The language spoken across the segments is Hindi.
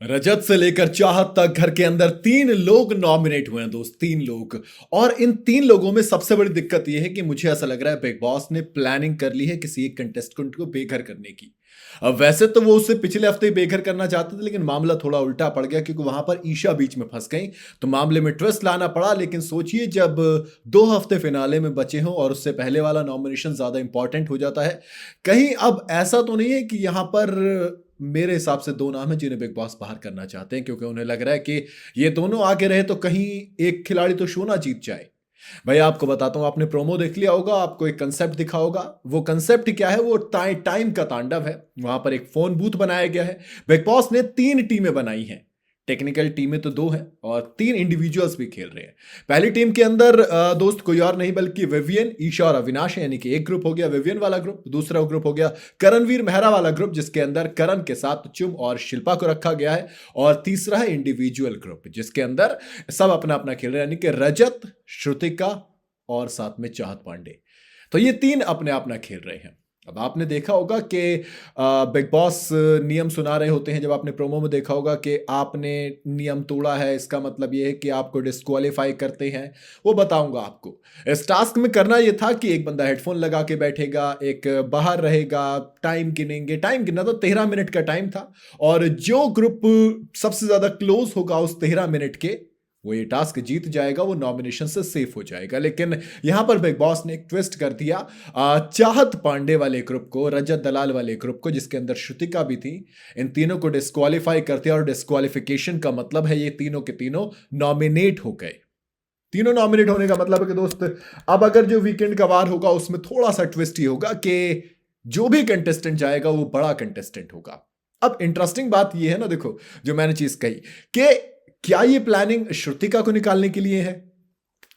रजत से लेकर चाहत तक घर के अंदर 3 लोग नॉमिनेट हुए हैं दोस्त, 3 लोग। और इन 3 लोगों में सबसे बड़ी दिक्कत यह है कि मुझे ऐसा लग रहा है बिग बॉस ने प्लानिंग कर ली है किसी एक कंटेस्टेंट को बेघर करने की। अब वैसे तो वो उससे पिछले हफ्ते ही बेघर करना चाहते थे, लेकिन मामला थोड़ा उल्टा पड़ गया क्योंकि वहां पर ईशा बीच में फंस गई। तो मामले में ट्विस्ट लाना पड़ा। लेकिन सोचिए, जब 2 हफ्ते फिनाले में बचे हों और उससे पहले वाला नॉमिनेशन ज्यादा इंपॉर्टेंट हो जाता है। कहीं अब ऐसा तो नहीं है कि यहां पर मेरे हिसाब से 2 नाम है जिन्हें बिग बॉस बाहर करना चाहते हैं, क्योंकि उन्हें लग रहा है कि ये दोनों आगे रहे तो कहीं एक खिलाड़ी तो शो ना जीत जाए। भाई आपको बताता हूं, आपने प्रोमो देख लिया होगा, आपको एक कंसेप्ट दिखा होगा। वो कंसेप्ट क्या है? वो टाइम का तांडव है। वहां पर एक फोन बूथ बनाया गया है। बिग बॉस ने 3 टीमें बनाई हैं। टेक्निकल टीमें तो 2 हैं और 3 इंडिविजुअल्स भी खेल रहे हैं। पहली टीम के अंदर दोस्त कोई और नहीं बल्कि विवियन, ईशा और अविनाश है, यानी कि एक ग्रुप हो गया विवियन वाला ग्रुप। दूसरा ग्रुप हो गया करणवीर मेहरा वाला ग्रुप, जिसके अंदर करण के साथ चुम और शिल्पा को रखा गया है। और तीसरा है इंडिविजुअल ग्रुप, जिसके अंदर सब अपना अपना खेल रहे हैं, यानी कि रजत, श्रुतिका और साथ में चाहत पांडे। तो ये 3 अपने अपना खेल रहे हैं। अब आपने देखा होगा कि बिग बॉस नियम सुना रहे होते हैं। जब आपने प्रोमो में देखा होगा कि आपने नियम तोड़ा है, इसका मतलब ये है कि आपको डिस्क्वालीफाई करते हैं। वो बताऊंगा आपको। इस टास्क में करना ये था कि एक बंदा हेडफोन लगा के बैठेगा, एक बाहर रहेगा, टाइम गिनेंगे। टाइम गिनना तो 13 मिनट का टाइम था। और जो ग्रुप सबसे ज्यादा क्लोज होगा उस 13 मिनट के, वो ये टास्क जीत जाएगा, वो नॉमिनेशन से सेफ हो जाएगा। लेकिन यहां पर बिग बॉस ने एक ट्विस्ट कर दिया। चाहत पांडे वाले ग्रुप को, रजत दलाल वाले ग्रुप को, जिसके अंदर श्रुतिका भी थी, इन तीनों को डिस्क्वालीफाई कर दिया। और डिस्क्वालिफिकेशन का मतलब है ये तीनों के तीनों नॉमिनेट हो गए। तीनों नॉमिनेट होने का मतलब है कि दोस्त, अब अगर जो वीकेंड का वार होगा उसमें थोड़ा सा ट्विस्ट ही होगा कि जो भी कंटेस्टेंट जाएगा वो बड़ा कंटेस्टेंट होगा। अब इंटरेस्टिंग बात ये है ना, देखो, जो मैंने चीज कही कि क्या ये प्लानिंग श्रुतिका को निकालने के लिए है?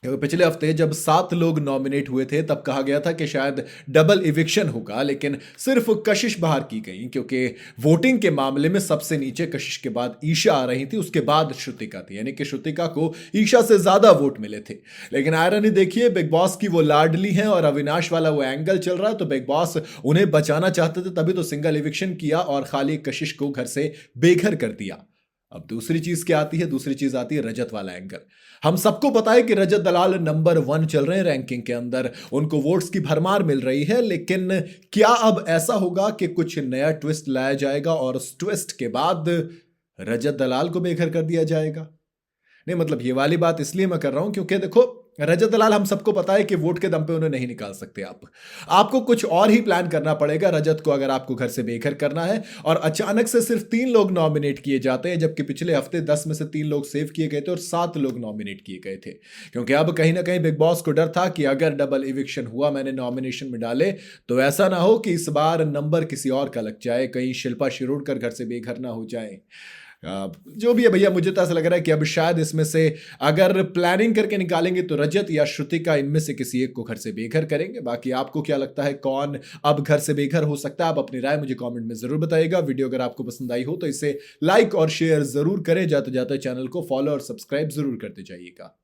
क्योंकि पिछले हफ्ते जब 7 लोग नॉमिनेट हुए थे तब कहा गया था कि शायद डबल इविक्शन होगा, लेकिन सिर्फ कशिश बाहर की गई, क्योंकि वोटिंग के मामले में सबसे नीचे कशिश के बाद ईशा आ रही थी, उसके बाद श्रुतिका थी, यानी कि श्रुतिका को ईशा से ज्यादा वोट मिले थे। लेकिन आयरनी देखिए, बिग बॉस की वो लाडली हैं और अविनाश वाला वो एंगल चल रहा है, तो बिग बॉस उन्हें बचाना चाहते थे, तभी तो सिंगल इविक्शन किया और खाली कशिश को घर से बेघर कर दिया। अब दूसरी चीज क्या आती है? दूसरी चीज आती है रजत वाला एंगल। हम सबको पता है कि रजत दलाल नंबर 1 चल रहे हैं रैंकिंग के अंदर, उनको वोट्स की भरमार मिल रही है। लेकिन क्या अब ऐसा होगा कि कुछ नया ट्विस्ट लाया जाएगा और उस ट्विस्ट के बाद रजत दलाल को बेघर कर दिया जाएगा? नहीं, मतलब ये वाली बात इसलिए मैं कर रहा हूं क्योंकि देखो, रजत दलाल हम सबको पता है कि वोट के दम पे उन्हें नहीं निकाल सकते आप। आपको कुछ और ही प्लान करना पड़ेगा रजत को, अगर आपको घर से बेघर करना है। और अचानक से सिर्फ 3 लोग नॉमिनेट किए जाते हैं, जबकि पिछले हफ्ते 10 में से 3 लोग सेव किए गए थे और 7 लोग नॉमिनेट किए गए थे। क्योंकि अब कहीं ना कहीं बिग बॉस को डर था कि अगर डबल इविक्शन हुआ, मैंने नॉमिनेशन में डाले, तो ऐसा ना हो कि इस बार नंबर किसी और का लग जाए, कहीं शिल्पा शिरोडकर घर से बेघर ना हो जाए। जो भी है भैया, मुझे तो ऐसा लग रहा है कि अब शायद इसमें से अगर प्लानिंग करके निकालेंगे तो रजत या श्रुतिका इनमें से किसी एक को घर से बेघर करेंगे। बाकी आपको क्या लगता है, कौन अब घर से बेघर हो सकता है? आप अपनी राय मुझे कमेंट में जरूर बताइएगा। वीडियो अगर आपको पसंद आई हो तो इसे लाइक और शेयर जरूर करें। जाते जाते चैनल को फॉलो और सब्सक्राइब जरूर करते जाइएगा।